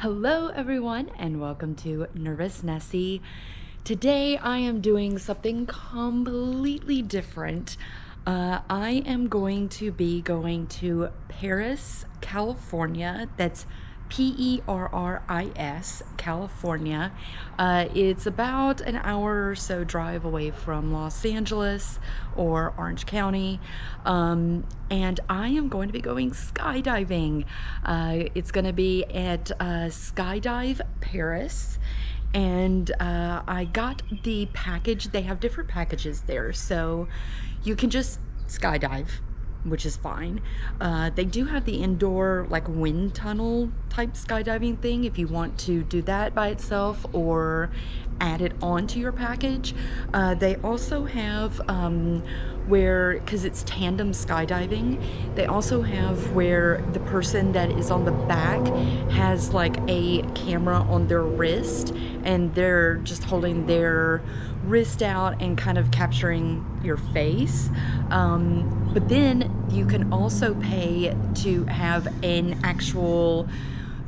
Hello everyone and welcome to Nervous Nessie. Today I am doing something completely different. I am going to be going to Perris, California. That's Perris, California. It's about an hour or so drive away from Los Angeles or Orange County. And I am going to be going skydiving. It's going to be at Skydive Perris. And I got the package. They have different packages there, so you can just skydive, which is fine. They do have the indoor like wind tunnel type skydiving thing if you want to do that by itself or add it onto your package. They also have where, because it's tandem skydiving, they also have where the person that is on the back has like a camera on their wrist and they're just holding their wrist out and kind of capturing your face. But then you can also pay to have an actual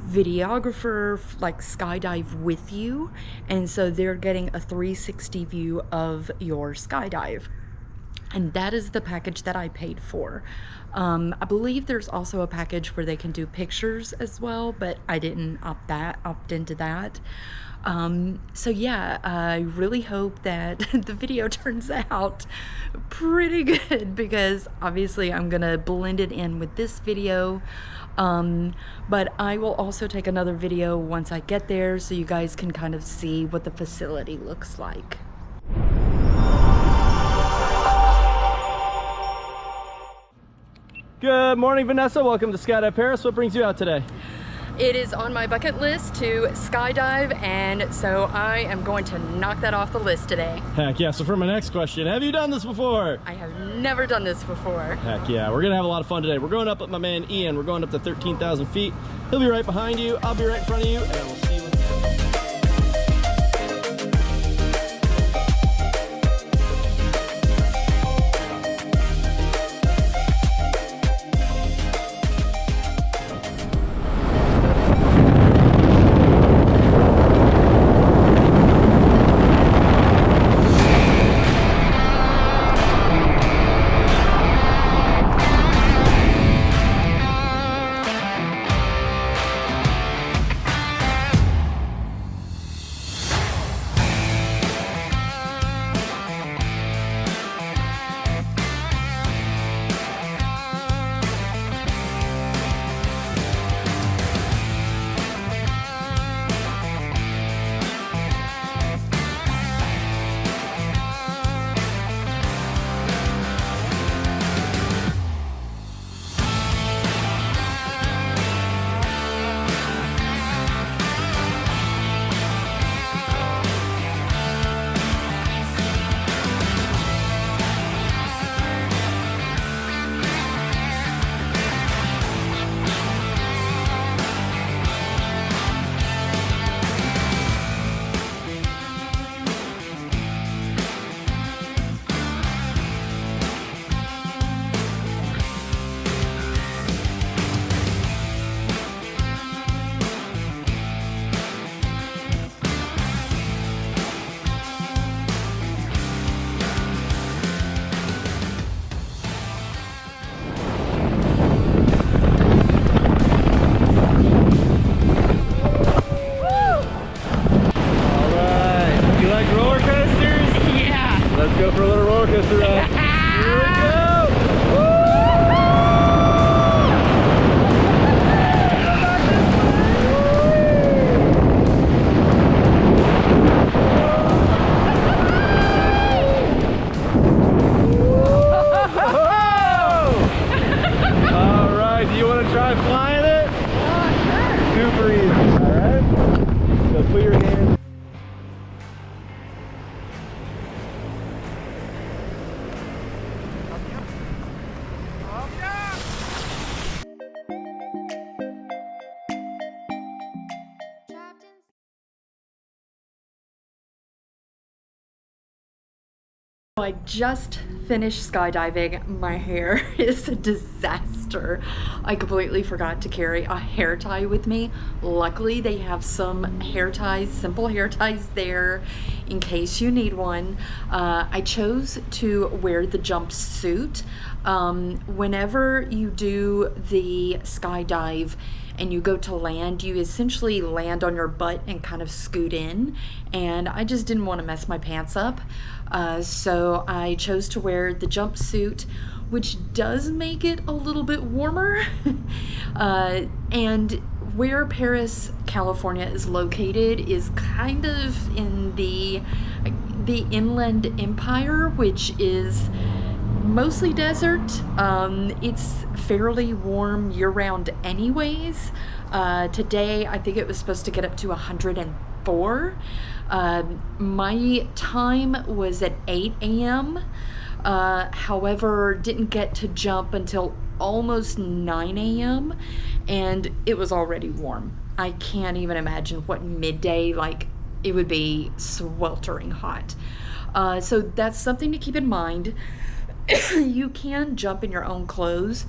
videographer like skydive with you, and so they're getting a 360 view of your skydive. And that is the package that I paid for. I believe there's also a package where they can do pictures as well, but I didn't opt into that. So yeah, I really hope that the video turns out pretty good, because obviously I'm gonna blend it in with this video. But I will also take another video once I get there so you guys can kind of see what the facility looks like. Good morning, Vanessa. Welcome to Skydive Perris. What brings you out today? It is on my bucket list to skydive, and so I am going to knock that off the list today. Heck yeah. So for my next question, have you done this before? I have never done this before. Heck yeah. We're going to have a lot of fun today. We're going up with my man Ian. We're going up to 13,000 feet. He'll be right behind you. I'll be right in front of you, and we'll see you. Let's go for a little roller coaster ride. Here we go! All right, do you want to try flying it? Sure. Super easy, all right? So put your hand I just finished skydiving. My hair is a disaster. I completely forgot to carry a hair tie with me. Luckily, they have some hair ties, simple hair ties there in case you need one. I chose to wear the jumpsuit. Whenever you do the skydive and you go to land, you essentially land on your butt and kind of scoot in, and I just didn't want to mess my pants up, so I chose to wear the jumpsuit, which does make it a little bit warmer. And where Perris, California is located is kind of in the Inland Empire, which is mostly desert. It's fairly warm year-round anyways. Today I think it was supposed to get up to 104. My time was at 8 a.m. However, didn't get to jump until almost 9 a.m. and it was already warm. I can't even imagine what midday, like, it would be sweltering hot. So that's something to keep in mind. You can jump in your own clothes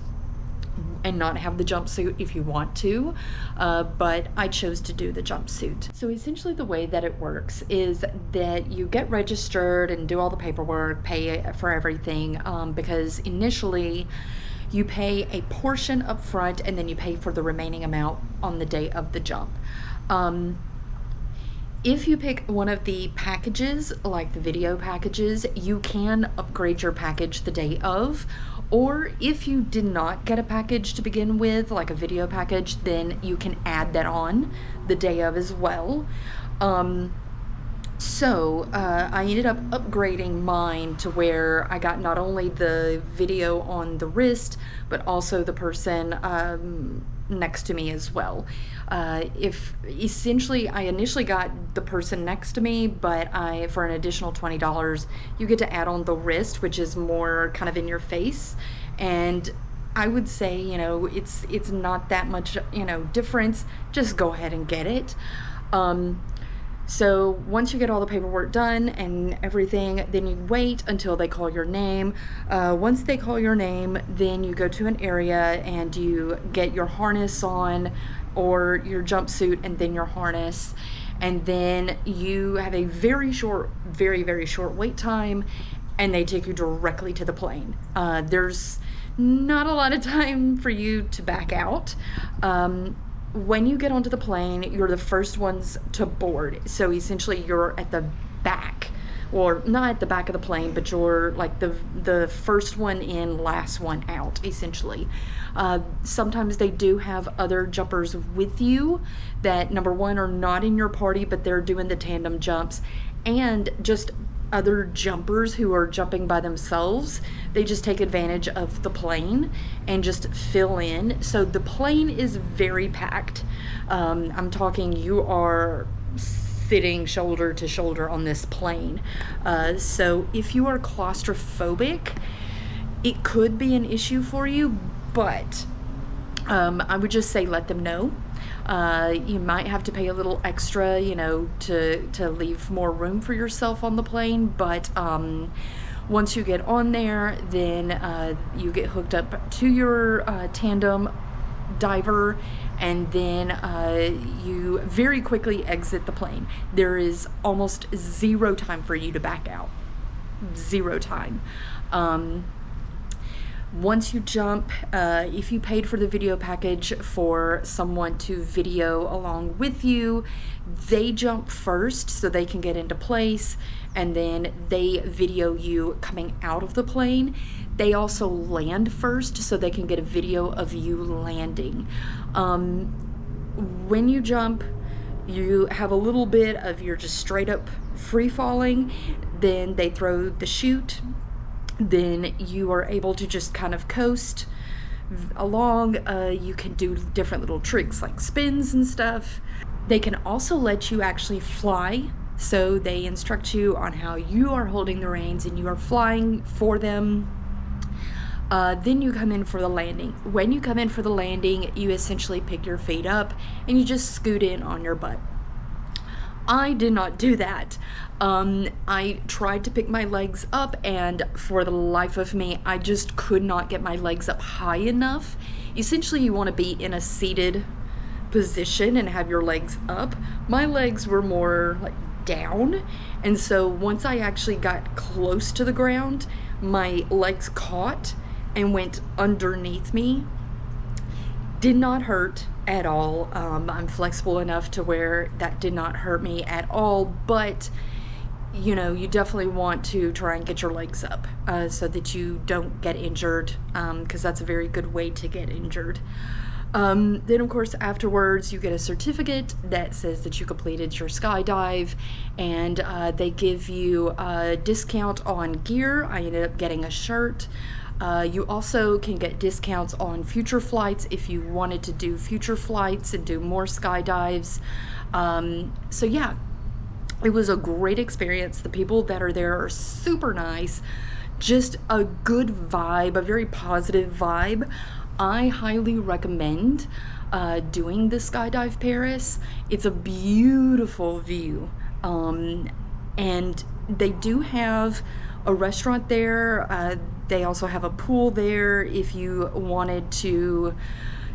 and not have the jumpsuit if you want to, but I chose to do the jumpsuit. So essentially the way that it works is that you get registered and do all the paperwork, pay for everything, because initially you pay a portion up front and then you pay for the remaining amount on the day of the jump. If you pick one of the packages, like the video packages, you can upgrade your package the day of, or if you did not get a package to begin with, like a video package, then you can add that on the day of as well. So I ended up upgrading mine to where I got not only the video on the wrist, but also the person next to me as well. If essentially I initially got the person next to me, but for an additional $20 you get to add on the wrist, which is more kind of in your face, and I would say, you know, it's not that much, you know, difference. Just go ahead and get it. So once you get all the paperwork done and everything, then you wait until they call your name. Once they call your name, then you go to an area and you get your harness on, or your jumpsuit and then your harness. And then you have a very short, very short wait time, and they take you directly to the plane. There's not a lot of time for you to back out. When you get onto the plane, you're the first ones to board. So essentially you're at the back, or not at the back of the plane, but you're like the first one in, last one out, essentially. Sometimes they do have other jumpers with you that, number one, are not in your party, but they're doing the tandem jumps, and just other jumpers who are jumping by themselves. They just take advantage of the plane and just fill in. So the plane is very packed. I'm talking, you are sitting shoulder to shoulder on this plane. So if you are claustrophobic, it could be an issue for you, but I would just say let them know. You might have to pay a little extra, you know, to leave more room for yourself on the plane, but once you get on there, then you get hooked up to your tandem diver, and then you very quickly exit the plane. There is almost zero time for you to back out. Zero time. Once you jump, if you paid for the video package for someone to video along with you, they jump first so they can get into place, and then they video you coming out of the plane. They also land first so they can get a video of you landing. When you jump, you have a little bit of your just straight up free falling, then they throw the chute. Then you are able to just kind of coast along. You can do different little tricks like spins and stuff. They can also let you actually fly. So they instruct you on how you are holding the reins and you are flying for them. Then you come in for the landing. When you come in for the landing, you essentially pick your feet up and you just scoot in on your butt. I did not do that. I tried to pick my legs up, and for the life of me, I just could not get my legs up high enough. Essentially, you want to be in a seated position and have your legs up. My legs were more like down, and so once I actually got close to the ground, my legs caught and went underneath me. Did not hurt at all. I'm flexible enough to where that did not hurt me at all, but you know, you definitely want to try and get your legs up so that you don't get injured, because that's a very good way to get injured. Then of course afterwards you get a certificate that says that you completed your skydive, and they give you a discount on gear. I ended up getting a shirt. You also can get discounts on future flights if you wanted to do future flights and do more skydives. So yeah, it was a great experience. The people that are there are super nice, just a good vibe, a very positive vibe. I highly recommend doing the Skydive Perris. It's a beautiful view, and they do have a restaurant there. They also have a pool there if you wanted to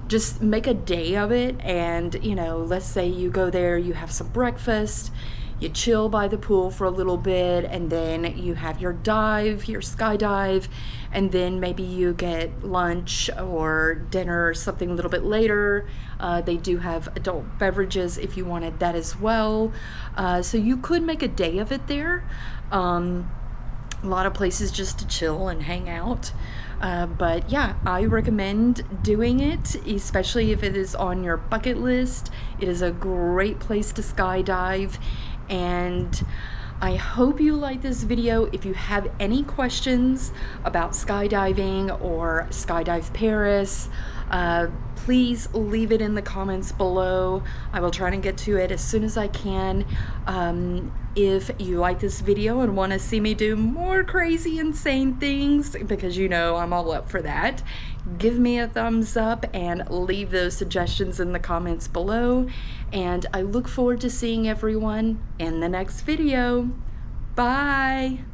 just make a day of it. And you know, let's say you go there, you have some breakfast, you chill by the pool for a little bit, and then you have your dive, your skydive, and then maybe you get lunch or dinner or something a little bit later. They do have adult beverages if you wanted that as well. So you could make a day of it there. A lot of places just to chill and hang out. But yeah, I recommend doing it, especially if it is on your bucket list. It is a great place to skydive, and I hope you like this video. If you have any questions about skydiving or Skydive Perris, please leave it in the comments below. I will try to get to it as soon as I can. If you like this video and want to see me do more crazy, insane things, because you know I'm all up for that, give me a thumbs up and leave those suggestions in the comments below. And I look forward to seeing everyone in the next video. Bye!